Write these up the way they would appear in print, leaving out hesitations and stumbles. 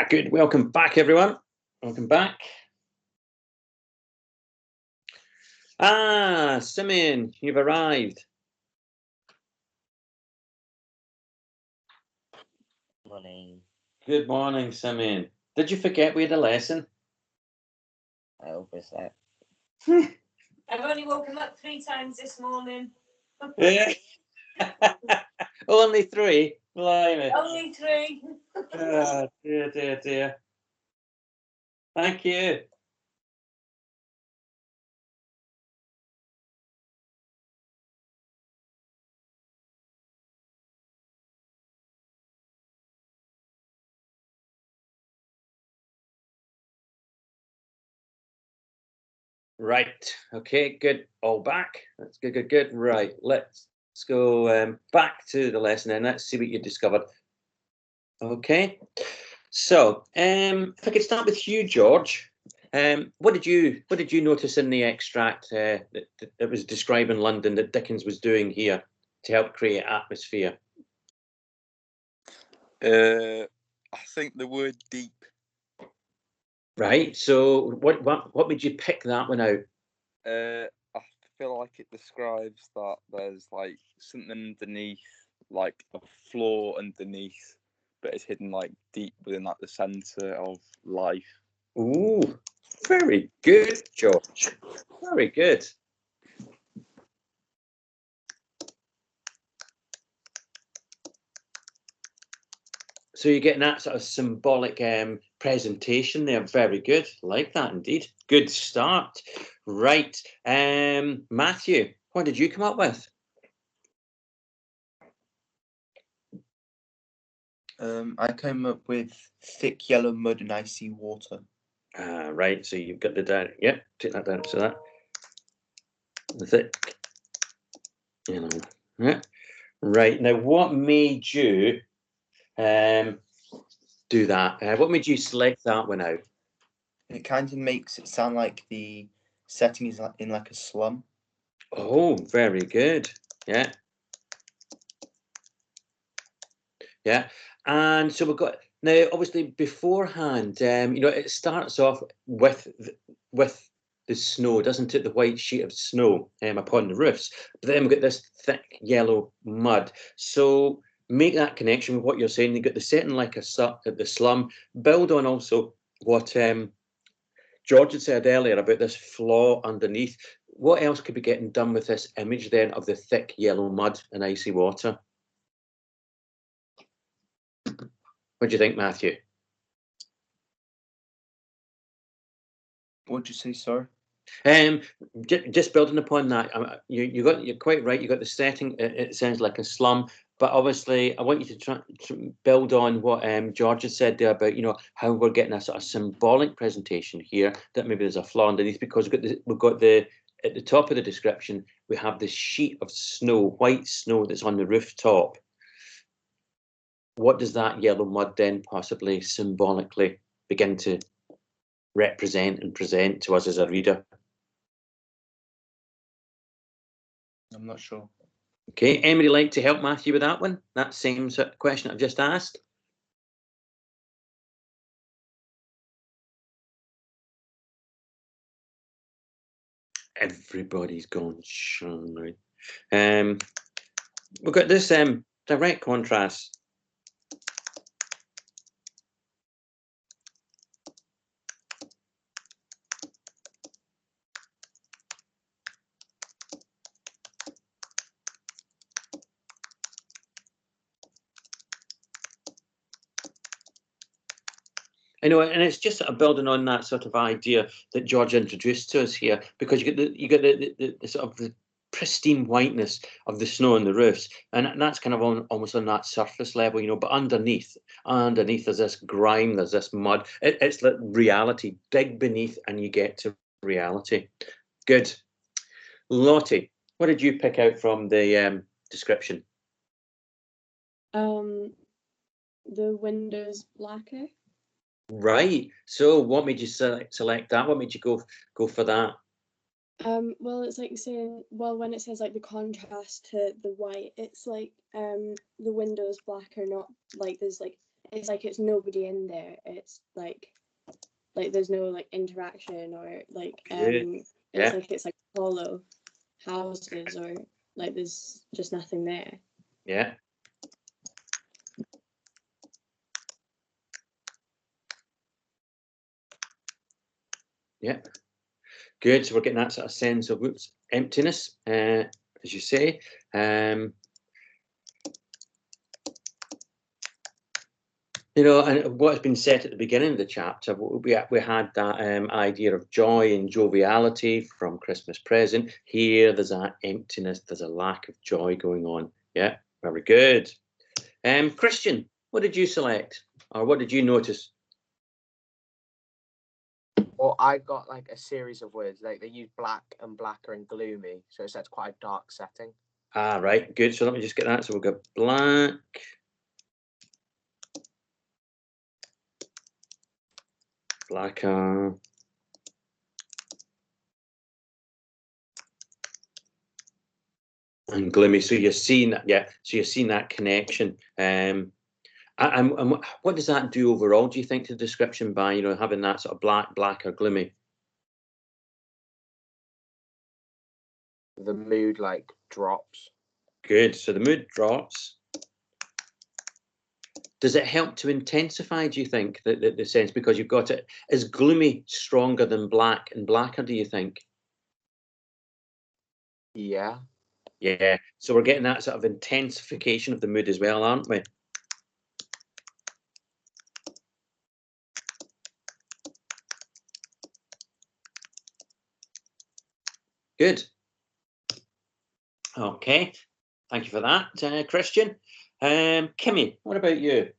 Good. Welcome back, everyone. Welcome back. Simeon, you've arrived. Morning. Good morning, Simeon. Did you forget we had a lesson? I hope it's that. I've only woken up 3 times this morning. Only 3? Blimey. Only 3. Oh, dear. Thank you. Right. Okay, good. All back. That's good. Right. Let's go back to the lesson and let's see what you discovered. Okay. So, if I could start with you, George. What did you notice in the extract that was describing London that Dickens was doing here to help create atmosphere? I think the word deep. Right. So, what made you pick that one out? I feel like it describes that there's like something underneath, like a floor underneath, but it's hidden like deep within like the centre of life. Ooh, very good, George. Very good. So you're getting that sort of symbolic presentation there. Very good. Like that indeed. Good start. Right. Matthew, what did you come up with? I came up with thick yellow mud and icy water. Right. So you've got the down. Yep. Take that down. So that the thick. Yeah. Right. Now, what made you do that? What made you select that one out? It kind of makes it sound like the setting is in like a slum. Oh, very good. Yeah. Yeah. And so we've got now, obviously, beforehand, it starts off with the snow, doesn't it? The white sheet of snow upon the roofs. But then we've got this thick yellow mud. So make that connection with what you're saying. You've got the setting like the slum. Build on also what George had said earlier about this flaw underneath. What else could be getting done with this image then of the thick yellow mud and icy water? What do you think, Matthew? What did you say, sorry? Just building upon that, you're quite right. You got the setting. It sounds like a slum, but obviously, I want you to try to build on what George had said there about how we're getting a sort of symbolic presentation here. That maybe there's a flaw underneath because we've got the at the top of the description we have this sheet of snow, white snow that's on the rooftop. What does that yellow mud then possibly symbolically begin to represent and present to us as a reader? I'm not sure. Okay, anybody like to help Matthew with that one? That same sort of question I've just asked. Everybody's gone shy. We've got this direct contrast. I know, and it's just sort of building on that sort of idea that George introduced to us here, because you get the sort of the pristine whiteness of the snow on the roofs, and that's kind of almost on that surface level, you know. But underneath there's this grime, there's this mud. It's like reality. Dig beneath, and you get to reality. Good, Lottie. What did you pick out from the description? The windows blacker. Right. So, what made you select that? What made you go for that? Well, it's like saying, well, when it says like the contrast to the white, it's like the windows blacker, not like there's like it's nobody in there. It's like there's no like interaction or like Good. it's like hollow houses or like there's just nothing there. Yeah. Yeah. Good. So we're getting that sort of sense of emptiness, as you say. You know, and what's been said at the beginning of the chapter, we had that idea of joy and joviality from Christmas present. Here, there's that emptiness. There's a lack of joy going on. Yeah, very good. Christian, what did you select, or what did you notice? Well, I got like a series of words. Like they use black and blacker and gloomy, so it's quite a dark setting. Ah, right, good. So let me just get that. So we'll go black, blacker, and gloomy. So you're seeing that, yeah. So you're seeing that connection. And what does that do overall? Do you think, to the description by, you know, having that sort of black or gloomy? The mood like drops. Good. So the mood drops. Does it help to intensify, do you think, the sense, because you've got it? Is gloomy stronger than black and blacker, do you think? Yeah. Yeah. So we're getting that sort of intensification of the mood as well, aren't we? Good. Okay. Thank you for that, Christian. Kimmy, what about you?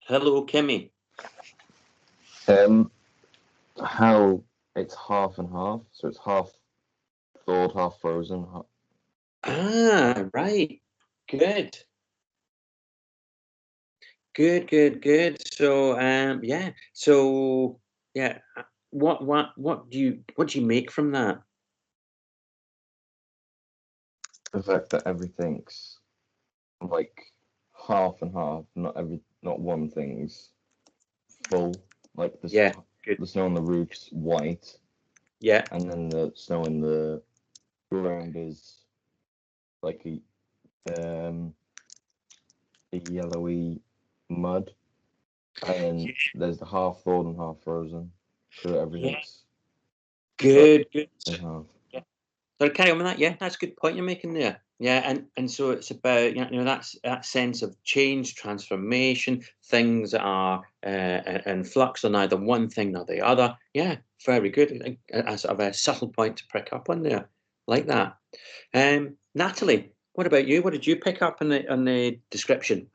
Hello, Kimmy. How it's half and half, so it's half thawed, half frozen. Ah, right. Good. Good. So, yeah. So, yeah. What do you make from that? The fact that everything's like half and half, not one thing's full. Like Yeah. Good. the snow on the roof's white, Yeah. and then the snow in the ground is like a yellowy mud, and then there's the half thawed and half frozen, so everything's Good. in half. Yeah. So carry on with that. Yeah, that's a good point you're making there. Yeah, and so it's about, you know, that's that sense of change, transformation, things that are in flux on either one thing or the other. Yeah, very good. A sort of a subtle point to pick up on there, like that. Natalie, what about you? What did you pick up on the description?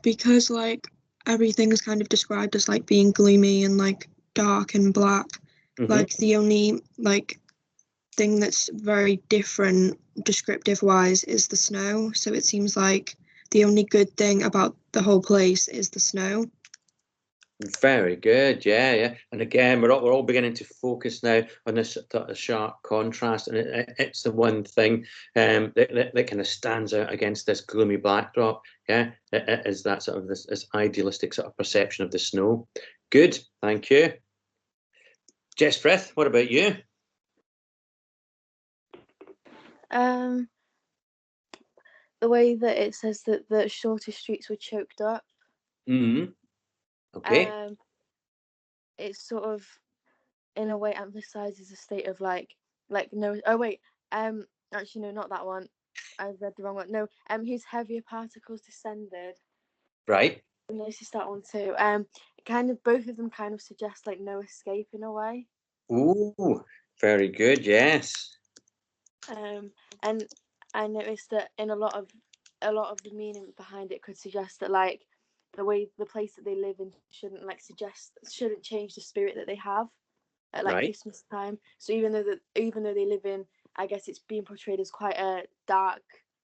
Because like everything is kind of described as like being gloomy and like dark and black. Like the only like thing that's very different descriptive wise is the snow. So it seems like the only good thing about the whole place is the snow. Very good, yeah. And again, we're all beginning to focus now on this sharp contrast, and it's the one thing that kind of stands out against this gloomy backdrop. Yeah, it is that sort of this idealistic sort of perception of the snow. Good, thank you. Jess Frith, what about you? The way that it says that the shorter streets were choked up. Okay. It sort of, in a way, emphasizes a state of like like no. Oh wait, actually no, not that one. I read the wrong one. No, whose heavier particles descended. Right. I noticed that one too. Kind of both of them kind of suggest like no escape in a way. Ooh, very good. Yes. And I noticed that in a lot of the meaning behind it could suggest that like the place that they live in shouldn't change the spirit that they have at like Right. Christmas time. So even though they live in, I guess it's being portrayed as quite a dark,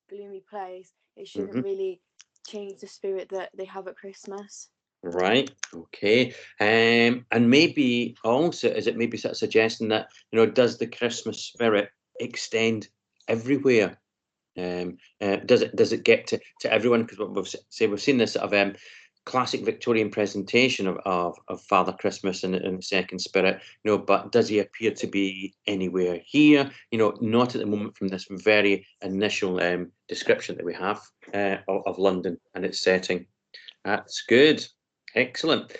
gloomy place, it shouldn't really change the spirit that they have at Christmas. Right. Okay. And maybe also, is it maybe sort of suggesting that, does the Christmas spirit extend everywhere? Does it get to everyone? Because we've seen this sort of classic Victorian presentation of Father Christmas and the second spirit, but does he appear to be anywhere here? Not at the moment from this very initial description that we have of London and its setting. That's good. Excellent.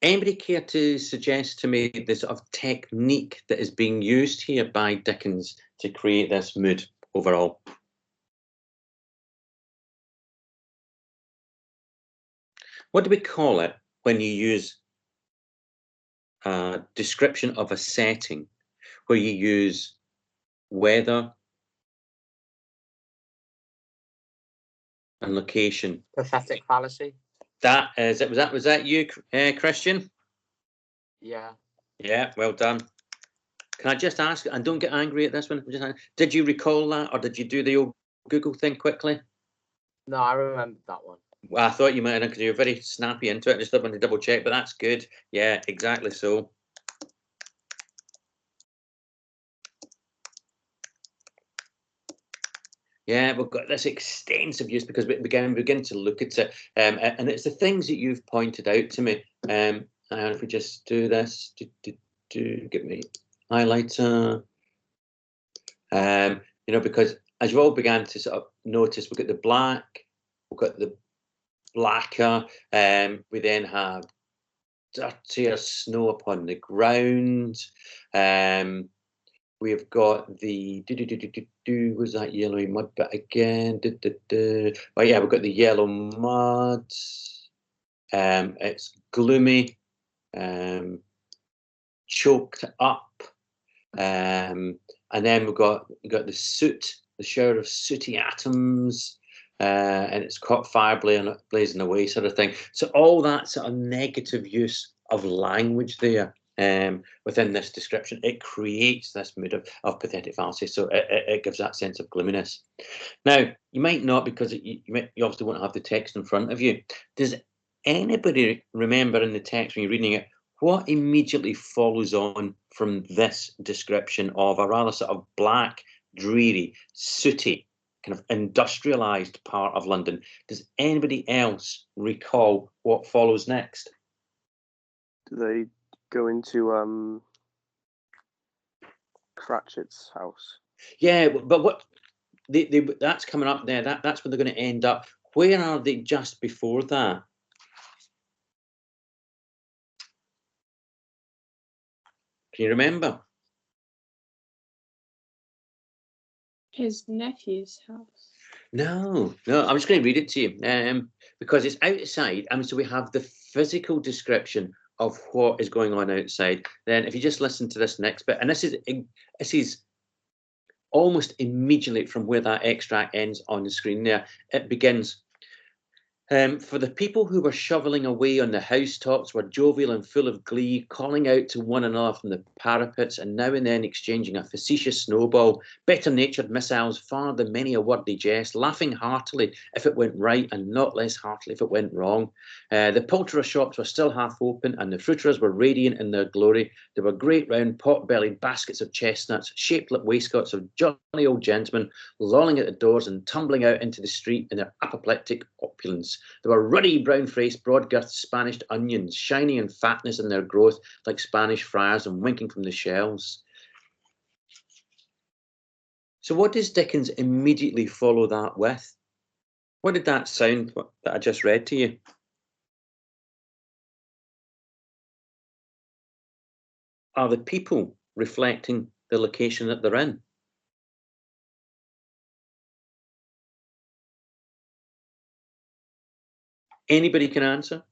Anybody care to suggest to me the sort of technique that is being used here by Dickens to create this mood overall? What do we call it when you use a description of a setting where you use weather and location? Pathetic fallacy. That is it. Was that you, Christian? Yeah. Yeah, well done. Can I just ask, and don't get angry at this one, did you recall that, or did you do the old Google thing quickly? No, I remembered that one. Well, I thought you might have, because you're very snappy into it. Just wanted to double check, but that's good. Yeah, exactly so. Yeah, we've got this extensive use because we begin to look at it, and it's the things that you've pointed out to me. And if we just do this, get me highlighter. Because as you all began to sort of notice, we've got the black, we've got the blacker, we then have dirtier snow upon the ground. We've got the was that yellowy mud bit again? Oh yeah, we've got the yellow mud. It's gloomy, choked up, and then we've got the soot, the shower of sooty atoms. And it's caught fire blazing away, sort of thing. So all that sort of negative use of language there within this description, it creates this mood of pathetic fallacy. So it gives that sense of gloominess. Now, you might not, because you obviously won't have the text in front of you. Does anybody remember in the text when you're reading it what immediately follows on from this description of a rather sort of black, dreary, sooty, kind of industrialized part of London? Does anybody else recall what follows next? Do they go into Cratchit's house? Yeah, but what that's coming up there. That's where they're going to end up. Where are they just before that? Can you remember? His nephew's house. No. I'm just going to read it to you because it's outside. So we have the physical description of what is going on outside. Then, if you just listen to this next bit, and this is almost immediately from where that extract ends on the screen there. It begins. For the people who were shoveling away on the housetops were jovial and full of glee, calling out to one another from the parapets and now and then exchanging a facetious snowball, better-natured missiles far than many a wordy jest, laughing heartily if it went right and not less heartily if it went wrong. The poulterers' shops were still half open and the fruiterers were radiant in their glory. There were great round pot-bellied baskets of chestnuts, shaped like waistcoats of jolly old gentlemen, lolling at the doors and tumbling out into the street in their apoplectic opulence. There were ruddy, brown-faced, broad-girthed Spanish onions, shining in fatness in their growth like Spanish friars and winking from the shelves. So what does Dickens immediately follow that with? What did that sound that I just read to you? Are the people reflecting the location that they're in? Anybody can answer?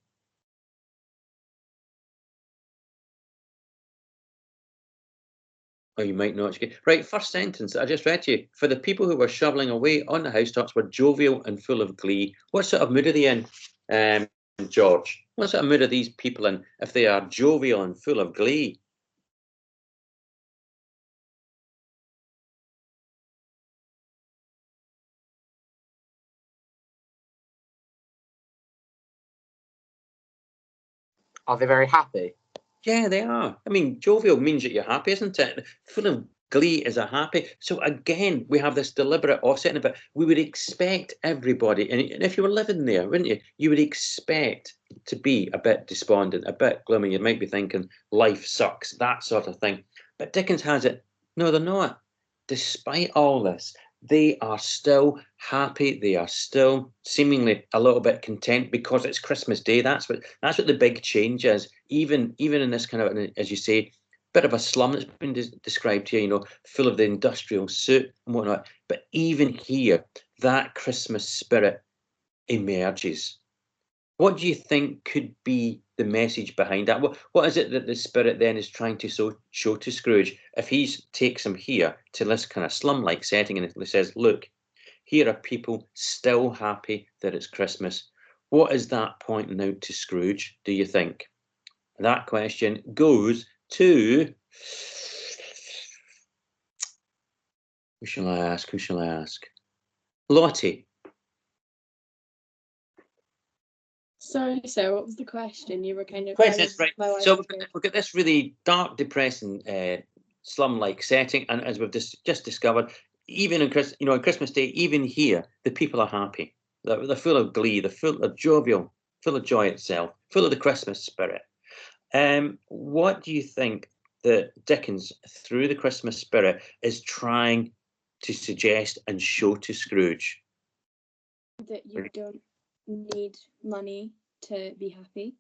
Or you might not. Right, first sentence that I just read to you. For the people who were shoveling away on the housetops were jovial and full of glee. What sort of mood are they in, George? What sort of mood are these people in if they are jovial and full of glee? Are they very happy? Yeah, they are. I mean, jovial means that you're happy, isn't it? Full of glee is a happy. So again, we have this deliberate offsetting, but we would expect everybody, and if you were living there, wouldn't you? You would expect to be a bit despondent, a bit gloomy. You might be thinking life sucks, that sort of thing. But Dickens has it. No, they're not. Despite all this, they are still happy. They are still seemingly a little bit content because it's Christmas Day. That's what the big change is. Even in this kind of, as you say, bit of a slum that's been described here, you know, full of the industrial soot and whatnot. But even here, that Christmas spirit emerges. What do you think could be the message behind that? What is it that the spirit then is trying to show to Scrooge if he takes him here to this kind of slum-like setting and says, look, here are people still happy that it's Christmas. What is that pointing out to Scrooge, do you think? That question goes to... Who shall I ask? Lottie. Sorry, sir, what was the question? You were kind of... Right. So we've got this really dark, depressing, slum-like setting, and as we've just discovered, even in Christmas Day, even here, the people are happy. They're full of glee. They're full of jovial, full of joy itself, full of the Christmas spirit. What do you think that Dickens, through the Christmas spirit, is trying to suggest and show to Scrooge? That you don't need money to be happy.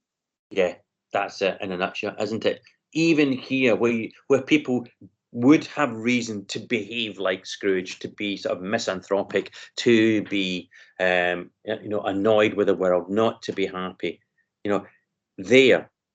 Yeah, that's it in a nutshell, isn't it? Even here, where people would have reason to behave like Scrooge, to be sort of misanthropic, to be annoyed with the world, not to be happy.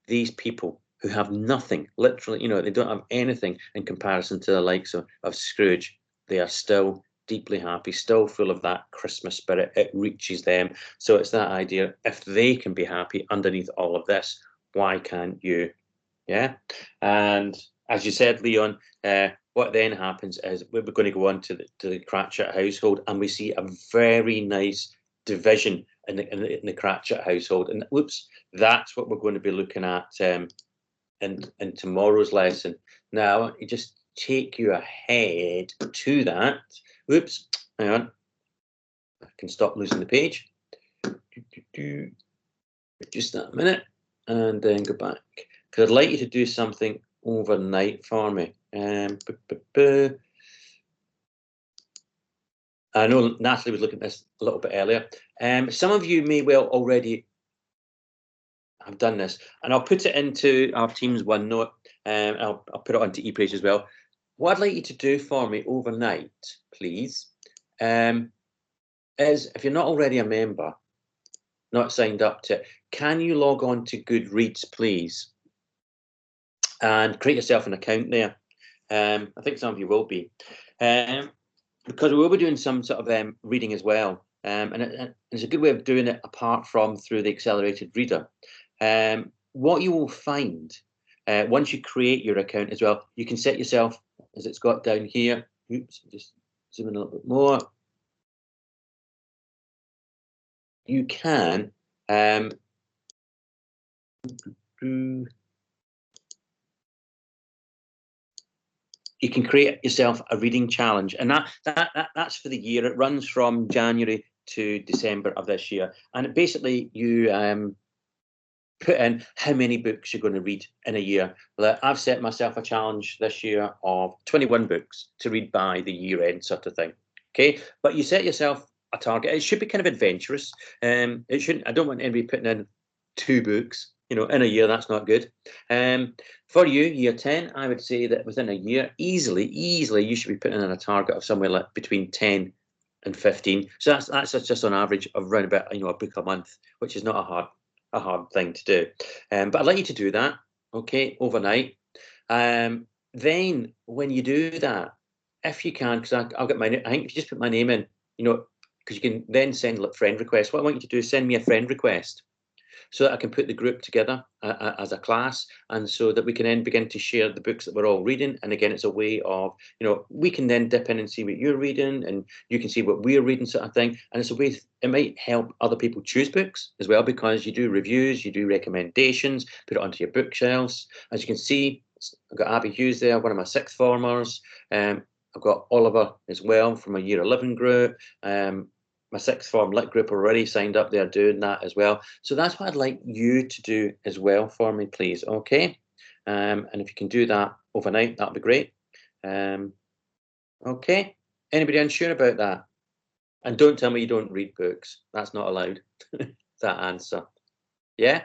These people who have nothing, literally, they don't have anything in comparison to the likes of Scrooge. They are still deeply happy, still full of that Christmas spirit. It reaches them. So it's that idea, if they can be happy underneath all of this, why can't you? Yeah. And as you said, Leon, what then happens is we're going to go on to the Cratchit household, and we see a very nice division in the Cratchit household. And whoops, that's what we're going to be looking at in tomorrow's lesson. Now, I want to just take you ahead to that. Whoops, hang on. I can stop losing the page. Just that minute, and then go back. Because I'd like you to do something overnight for me. I know Natalie was looking at this a little bit earlier. Some of you may well already have done this, and I'll put it into our Teams OneNote. I'll put it onto ePage as well. What I'd like you to do for me overnight, please, is if you're not already a member, not signed up to it, can you log on to Goodreads, please, and create yourself an account there? I think some of you will be, because we will be doing some sort of reading as well, and it's a good way of doing it apart from through the accelerated reader. What you will find once you create your account as well, you can set yourself, as it's got down here. Oops, just zoom in a little bit more. You can you can create yourself a reading challenge, and that's for the year. It runs from January to December of this year, and basically you put in how many books you're going to read in a year. I've set myself a challenge this year of 21 books to read by the year end, sort of thing. Okay, but you set yourself a target. It should be kind of adventurous. It shouldn't. I don't want anybody putting in 2 books you know, in a year, that's not good. For you, year 10, I would say that within a year, easily, you should be putting in a target of somewhere like between 10 and 15. So that's just on average of around about, you know, a book a month, which is not a hard thing to do. But I'd like you to do that, okay, overnight. Then when you do that, if you can, because I'll get my, I think if you just put my name in, you know, because you can then send like friend requests. What I want you to do is send me a friend request, so that I can put the group together as a class, and so that we can then begin to share the books that we're all reading. And again, it's a way of, you know, we can then dip in and see what you're reading, and you can see what we're reading, sort of thing. And it's a way, it might help other people choose books as well, because you do reviews, you do recommendations, put it onto your bookshelves. As you can see, I've got Abby Hughes there, one of my sixth formers. I've got Oliver as well from a year 11 group. My sixth form lit group already signed up. They're doing that as well. So that's what I'd like you to do as well for me, please. Okay. And if you can do that overnight, that'll be great. Okay. Anybody unsure about that? And don't tell me you don't read books. That's not allowed. That answer. Yeah.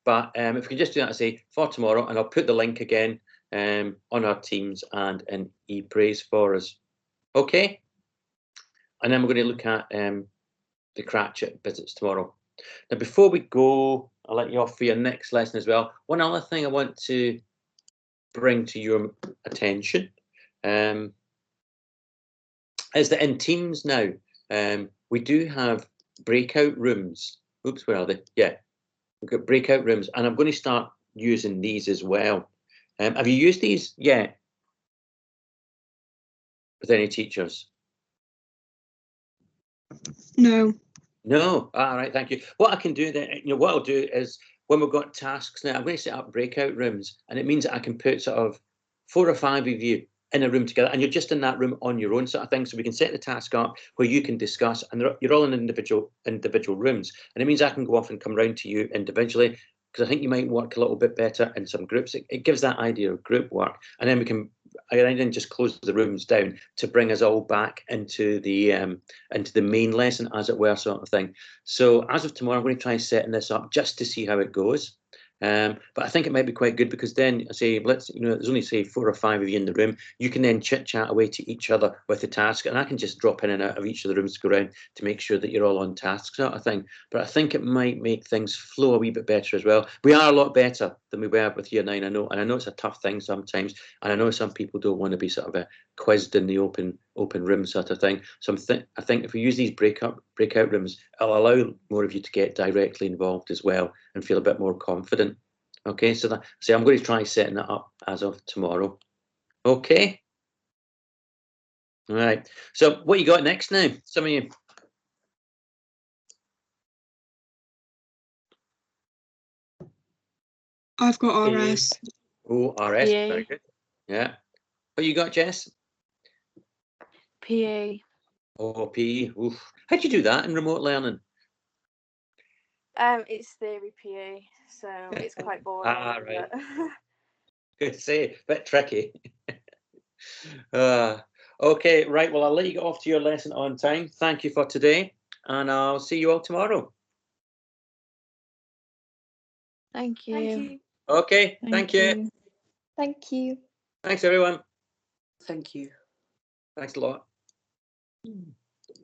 But if we can just do that, I say for tomorrow, and I'll put the link again on our Teams and in ePraise for us. Okay. And then we're going to look at the Cratchit visits tomorrow. Now, before we go, I'll let you off for your next lesson as well. One other thing I want to bring to your attention is that in Teams now, we do have breakout rooms. Oops, where are they? Yeah, we've got breakout rooms, and I'm going to start using these as well. Have you used these yet with any teachers? No. No. All right, thank you. What I can do then, you know, what I'll do is when we've got tasks now, I'm going to set up breakout rooms, and it means that I can put sort of 4 or 5 of you in a room together, and you're just in that room on your own, sort of thing. So we can set the task up where you can discuss, and you're all in individual rooms, and it means I can go off and come round to you individually, because I think you might work a little bit better in some groups. It gives that idea of group work, and then we can. I then just close the rooms down to bring us all back into the main lesson, as it were, sort of thing. So as of tomorrow, I'm going to try setting this up just to see how it goes. But I think it might be quite good, because then I say, let's, you know, there's only say 4 or 5 of you in the room. You can then chit chat away to each other with the task, and I can just drop in and out of each of the rooms to go around to make sure that you're all on task, sort of thing. But I think it might make things flow a wee bit better as well. We are a lot better than we were with year 9, I know, and I know it's a tough thing sometimes, and I know some people don't want to be sort of quizzed in the open room sort of thing. So I think if we use these breakout rooms, it'll allow more of you to get directly involved as well and feel a bit more confident. Okay, so I'm going to try setting that up as of tomorrow. Okay. All right. So what you got next now? Some of you. I've got RS. Oh, RS. PA. Very good. Yeah. What you got, Jess? PA. Oh, PE. Oof. How'd you do that in remote learning? It's theory PA, so it's quite boring. Right. But... Good to say. Bit tricky. Okay, right. Well, I'll let you get off to your lesson on time. Thank you for today, and I'll see you all tomorrow. Thank you. Thank you. Okay, thank you. Thank you. Thanks, everyone. Thank you. Thanks a lot.